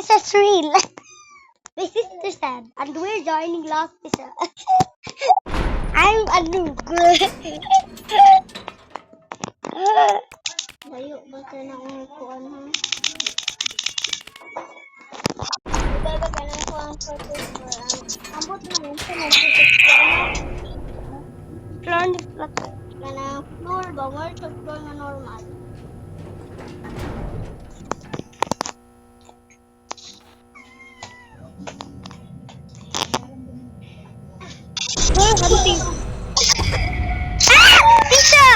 This is real. My sister said, and we're joining Lost Pizza. I'm a noob. Layo ba ka na ang kuan ha? Ambot na mo sa Floor ni Flutter. kanang floor ba or floor nga normal. We're hunting. Ah! Tisha!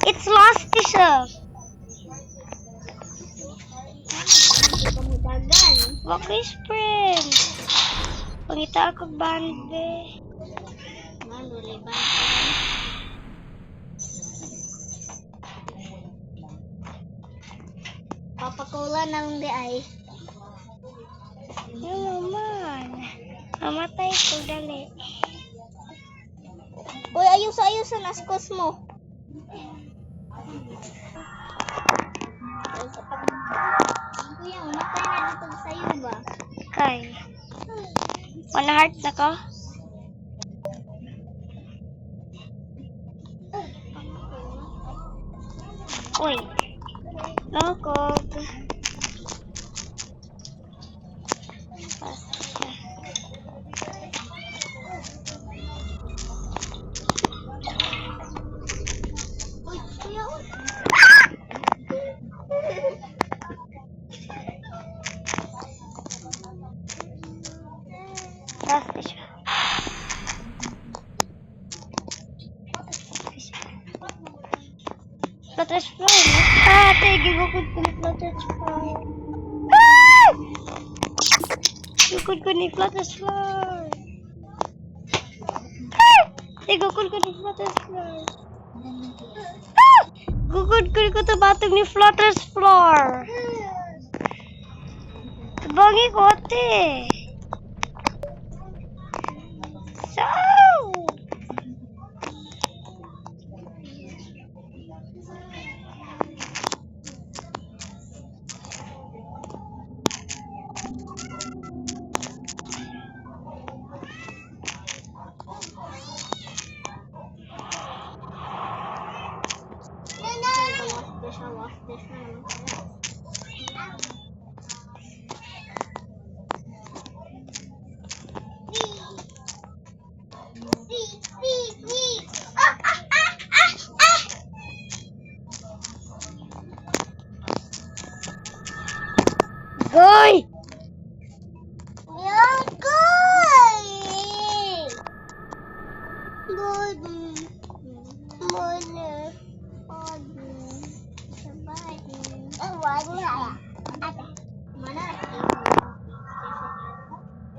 It's Lost Tisha. Kamudagan. Bakit friend? Pangita ako band be. Ano ba? Papakula nang di ay. Ano naman? Mamatay ko dali. Uy, ayos sa naskos mo. Kuya, umatay na dito sa'yo ba? Kay. One heart na ko? Uy. Lokog. Uy, kuya, uy. Lost siya. Flutter's floor. Ah, tigil ko ni Flutter's floor. Ah! Gugod ko ni Flutter's floor. Ah! Gugod ko ni Flutter's floor. Ah! Gugod ko ito batong ni Flutter's floor. Tabangi ko ate. So. Wash this naman. Goy! Yang goy! Boleh. Mana?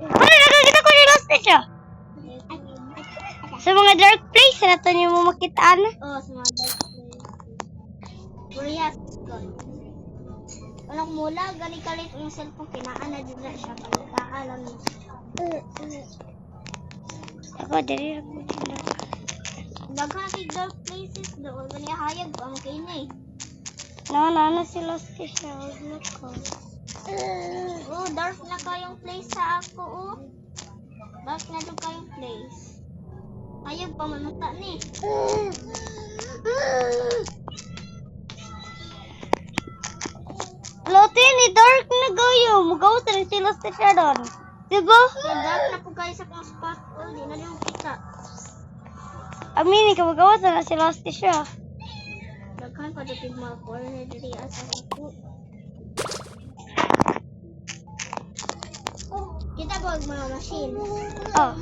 Ano nakakita ko ni Lost siya? Sa mga dark place, na ito niyo mo makitaan. Oh, semuanya. Kurias. Walang mula, gali-galit yung cellphone, kinaan na din na siya. Pagkaalam niya. Ako, dali lang mo sila. Daghan na dark places doon. Ganyan hayag pa, makinay. Nauna si Lost siya. Huwag ko. Oh, dark na kayong place sa ako, oh. Dark na doon kayong place. Hayag pa, manuta ni. Lote ni dark na gayo. Magawa sa rin si Lost siya doon. Diba? Kaya dark na po kayo sa kong spot. Oh, di na yung kita. Aminin ka, magawa sa rin si Lost siya. Daghan pa doon mga corner diri asa ako. Kita ba ang mga machine? Oh,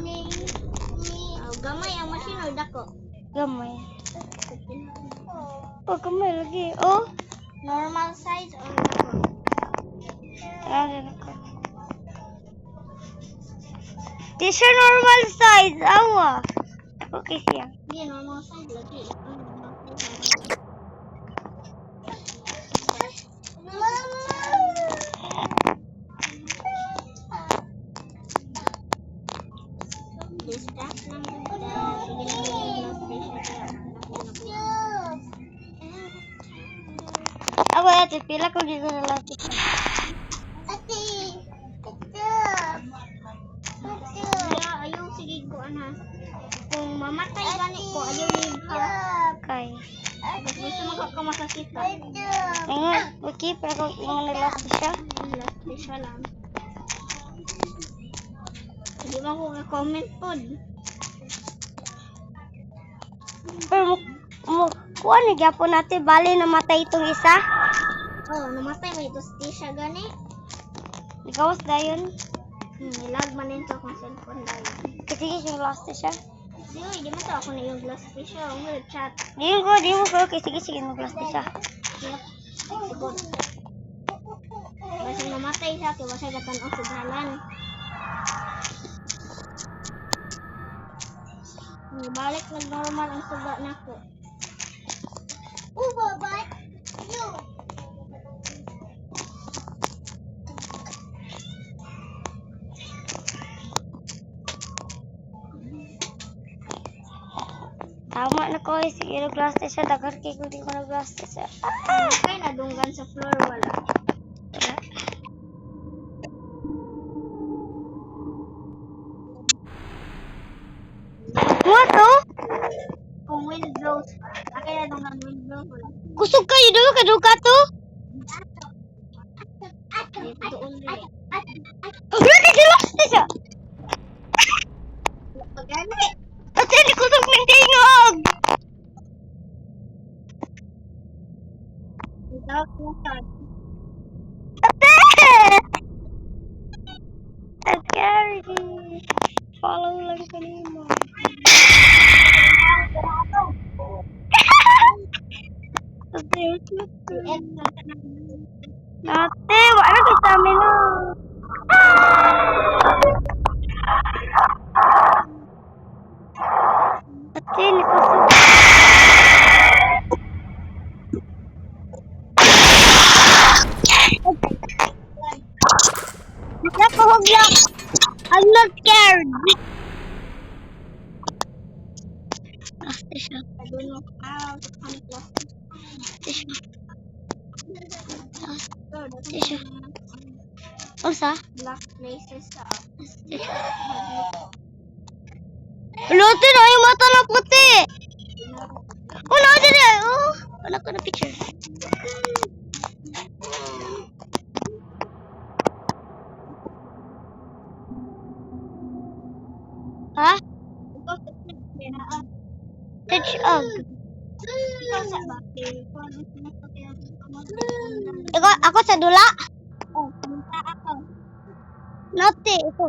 Oh, gamay ang machine o dako? gamay. Oh, gamay lagi. Oh, Normal size or dako? ano ko. Di siya normal size. Awa. Okay siya. Hindi, normal size lagi. Distract lang kita. Sige na yung station. Ako dati, pila ko dito na lang. kuan ha. Kung mamatay gani ko, ayaw ni ha. Okay. Gusto mo ka makakita. Ingat, okay, pero ingat na last siya. Last siya lang. Hindi mo ko ka-comment po. Pero kuha ni gyapon natin bali namatay itong isa. Oh, namatay mo ito siya gani. Ikawas dayon. Nilag man ito kung cellphone dahil. Kasi yung last siya. Di man ako na yung last siya. Ang chat. Di mo ko. Okay, sige, mag-last siya. Yep. Sigod. Basta namatay siya, kaya basta gatan-o sa dalan. Balik nag-normal ang suga na ko. Babay! No! Tama na ko. Sige, nag-last siya. Dagar kay ko di ko nag-last siya. Kaya nadunggan sa floor, wala. What to? Kung wind blows, kaya nadunggan wind blows, wala. Kusog kayo dulu ka duka to? Dito doon rin. Berarti di last siya. Pagani! At hindi kusog ng tingog. Without no card. Ate! Scary. Follow lang ko nimo. Ate, wala ka sa amin no. Ate, ni kusog. Nakuhog lang. I'm not scared. Last siya. I don't know how to come close. Siya. So, that's Siya. Usa? black places sa Lote na yung mata na puti. Oh, no, dali. Oh, anak ko na picture. Ha? Touch og. Ako sa dula. Note, ito.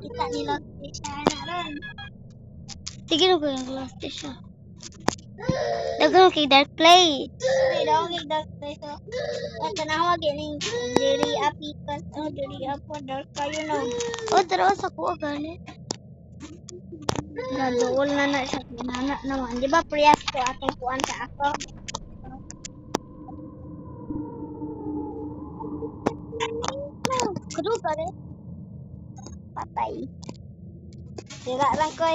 Kita nila Sige na ko yung last siya. Dagan kay dark place. daw kay dark place. At tanawag ini diri apikas diri apo dark kayo no. Oh, tara sa ko gani. Gaduol na sa kinana naman. Di ba priyas ko atong kuan sa ako? Kudu ka rin. Patay. Sira lang ko.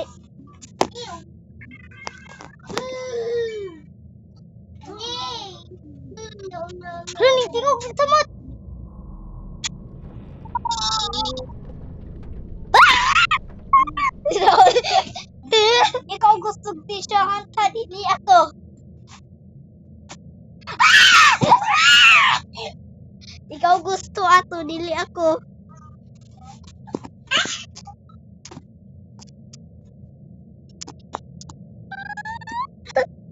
Rani, tingog sa mot. Ikaw gusto di siya hanta dili ako. Ikaw gusto ato dili ako.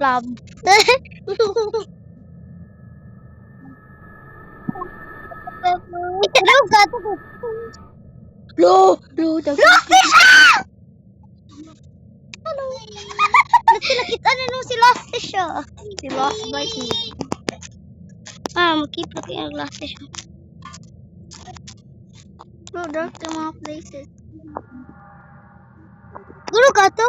Love. Ikaw ka to. Lo, Ano? Nakita na nung si Last siya. Si Lost Boys ni. Makip na kayo ang Last siya. Bro, dark the mga places. Guro ka to?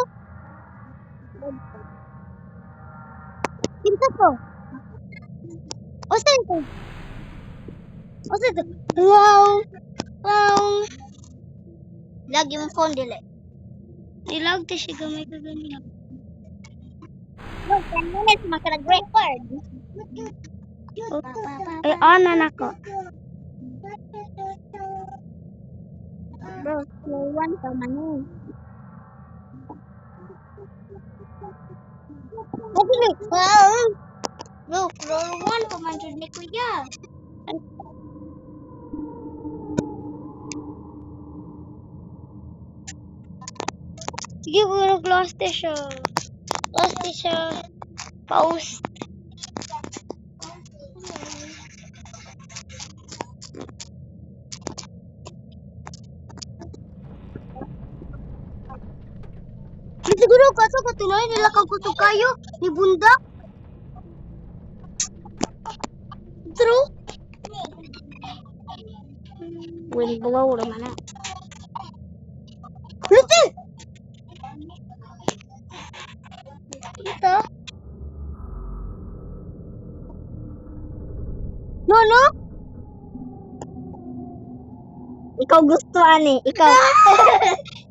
Pinta to. O saan ito? O saan ito? Wow. Lagi mo phone dili. Ilag to siya gamay ka ganyan. Bro, kanina sa mga record. Ay, on na nako. Bro, floor 1 pa man eh. Bro, floor 1 pa man dyan ni Kuya. Sige, puro lost siya. Lost siya. Pause. Siguro kaso katuloy nila kagutog kayo ni Bunda. True. Wind blow naman na. Luti! Ito? No? Ikaw gusto ani, ikaw.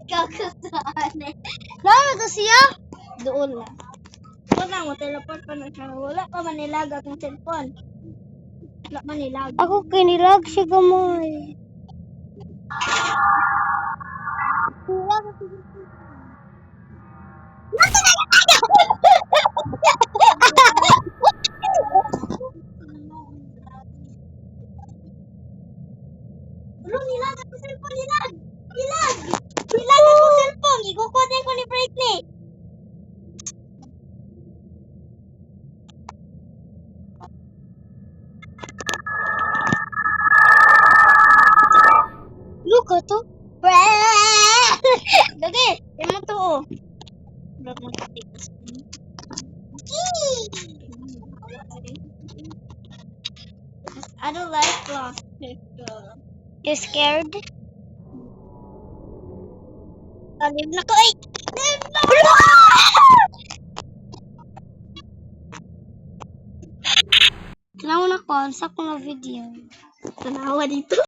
Ikaw gusto ani. Lalo to siya? Doon lang. Wala mo, teleport pa na siya. Wala pa man nilaga akong cellphone. Wala man nilaga. Ako kinilag siya gamay. Bro, nilag ako cellphone, nilag! Nilag! Nilag ako cellphone! Ikukunin ko ni Britney! Look ato. Dagi! Imo to oh. Bro, magkatikas. I don't like plastic. You scared? Talib na ko. Ay! Tanaw na ko, sa ko na video. Tanawa dito.